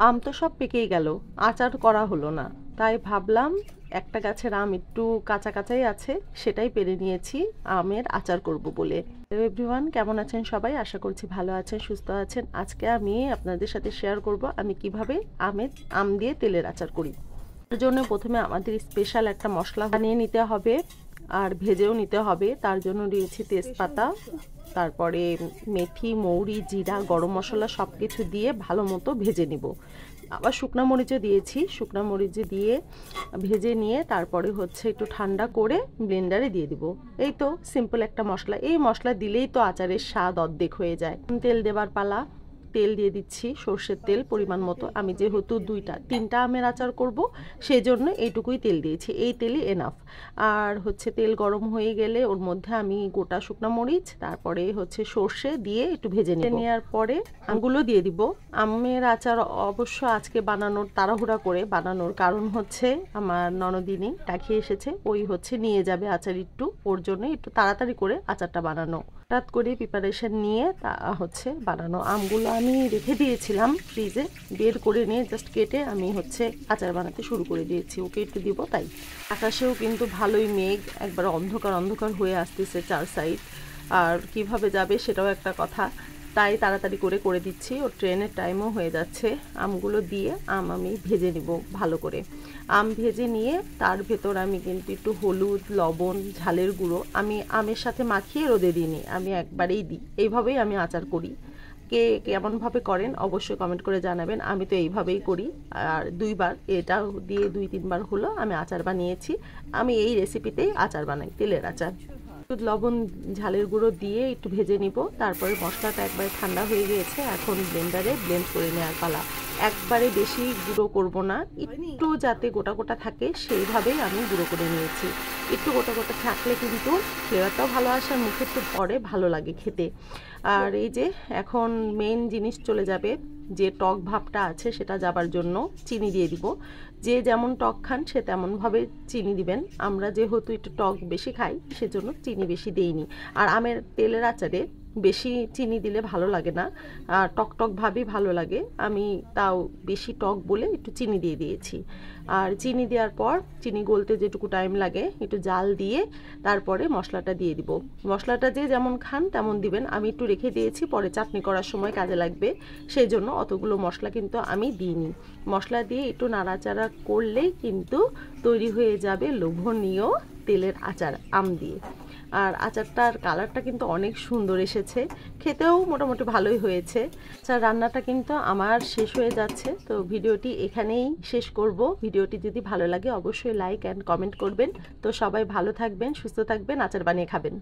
আম তো সব পেকেই গেল, আচার করা হলো না। তাই ভাবলাম একটা গাছের আম একটু কাঁচা কাঁচাই আছে, সেটাই পেড়ে নিয়েছি আমের আচার করব বলে। হ্যালো এভরিওয়ান, কেমন আছেন সবাই? আশা করছি ভালো আছেন, সুস্থ আছেন। আজকে আমি আপনাদের সাথে শেয়ার করব আমি কিভাবে আম দিয়ে তেলের আচার করি। তার জন্য প্রথমে আমাদের স্পেশাল একটা মশলা বানিয়ে নিতে হবে আর ভেজেও নিতে হবে। তার জন্য দিয়েছি তেজপাতা, তারপরে মেথি, মৌরি, জিরা, গরম মশলা সব কিছু দিয়ে ভালো মতো ভেজে নিব। আবার শুকনা মরিচও দিয়েছি, শুকনা মরিচ দিয়ে ভেজে নিয়ে তারপরে হচ্ছে একটু ঠান্ডা করে ব্লেন্ডারে দিয়ে দিব। এই তো সিম্পল একটা মশলা। এই মশলা দিলেই তো আচারের স্বাদ অর্ধেক হয়ে যায়। তেল দেবার পালা। তেল দিয়ে দিচ্ছি, সর্ষের তেল পরিমাণ মতো। আমি যেহেতু তিনটা আমের আচার করব, সেই জন্য এইটুকুই তেল দিয়েছি। এই তেলই এনাফ। আর হচ্ছে তেল গরম হয়ে গেলে ওর মধ্যে আমি গোটা শুকনো মরিচ, তারপরে হচ্ছে সর্ষে দিয়ে একটু ভেজে নেওয়ার পরে আমগুলো দিয়ে দিব। আমের আচার অবশ্য আজকে বানানোর তাড়াহুড়া করে বানানোর কারণ হচ্ছে আমার ননদিনী ডাকিয়ে এসেছে, ওই হচ্ছে নিয়ে যাবে আচার একটু, ওর জন্য একটু তাড়াতাড়ি করে আচারটা বানানো। হঠাৎ করে প্রিপারেশন নিয়ে তা হচ্ছে বানানো। আমগুলো আমি রেখে দিয়েছিলাম ফ্রিজে, বের করে নিয়ে জাস্ট কেটে আমি হচ্ছে আচার বানাতে শুরু করে দিয়েছি। ওকে একটু দিব তাই। আকাশেও কিন্তু ভালোই মেঘ, একবার অন্ধকার অন্ধকার হয়ে আসতেছে চার সাইড। আর কিভাবে যাবে সেটাও একটা কথা, তাই তাড়াতাড়ি করে করে দিচ্ছি। ওর ট্রেনের টাইমও হয়ে যাচ্ছে। আমগুলো দিয়ে আমি ভেজে নিব ভালো করে। আম ভেজে নিয়ে তার ভেতর আমি কিন্তু একটু হলুদ, লবণ, ঝালের গুঁড়ো আমি আমের সাথে মাখিয়ে রোদে দিইনি, আমি একবারেই দিই। এইভাবেই আমি আচার করি। কে কেমনভাবে করেন অবশ্যই কমেন্ট করে জানাবেন। আমি তো এইভাবেই করি। আর দুইবার এটা দিয়ে 2-3 বার হলো আমি আচার বানিয়েছি। আমি এই রেসিপিতেই আচার বানাই, তেলের আচার। লবণ, ঝালের গুঁড়ো দিয়ে একটু ভেজে নিব। তারপরে মশলাটা একবারে ঠান্ডা হয়ে গিয়েছে, এখন ব্লেন্ডারে ব্লেন্ড করে নেওয়ার পালা। একবারে বেশি গুঁড়ো করব না, একটু যাতে গোটা গোটা থাকে সেইভাবেই আমি গুঁড়ো করে নিয়েছি। একটু গোটা গোটা থাকলে কিন্তু ফ্লেভারটাও ভালো আসে আর মুখে একটু পরে ভালো লাগে খেতে। আর এই যে এখন মেইন জিনিস চলে যাবে, যে টক ভাবটা আছে সেটা যাবার জন্য চিনি দিয়ে দিব। যে যেমন টক খান সে তেমনভাবে চিনি দিবেন। আমরা যেহেতু একটু টক বেশি খাই সেজন্য চিনি বেশি দেইনি। আর আমের তেলের আচারে বেশি চিনি দিলে ভালো লাগে না, আর টক টক ভাবই ভালো লাগে। আমি তাও বেশি টক বলে একটু চিনি দিয়ে দিয়েছি। আর চিনি দেওয়ার পর চিনি গলতে যেটুকু টাইম লাগে একটু জাল দিয়ে তারপরে মশলাটা দিয়ে দিব। মশলাটা যে যেমন খান তেমন দিবেন। আমি একটু রেখে দিয়েছি, পরে চাটনি করার সময় কাজে লাগবে, সেই জন্য অতগুলো মশলা কিন্তু আমি দিইনি। মশলা দিয়ে একটু নাড়াচাড়া করলেই কিন্তু তৈরি হয়ে যাবে লোভনীয় তেলের আচার আম দিয়ে। আর আচারটার কালারটা কিন্তু অনেক সুন্দর এসেছে, খেতেও মোটামুটি ভালোই হয়েছে। আচ্ছা, রান্নাটা কিন্তু আমার শেষ হয়ে যাচ্ছে, তো ভিডিওটি এখানেই শেষ করব। ভিডিওটি যদি ভালো লাগে অবশ্যই লাইক অ্যান্ড কমেন্ট করবেন। তো সবাই ভালো থাকবেন, সুস্থ থাকবেন, আচার বানিয়ে খাবেন।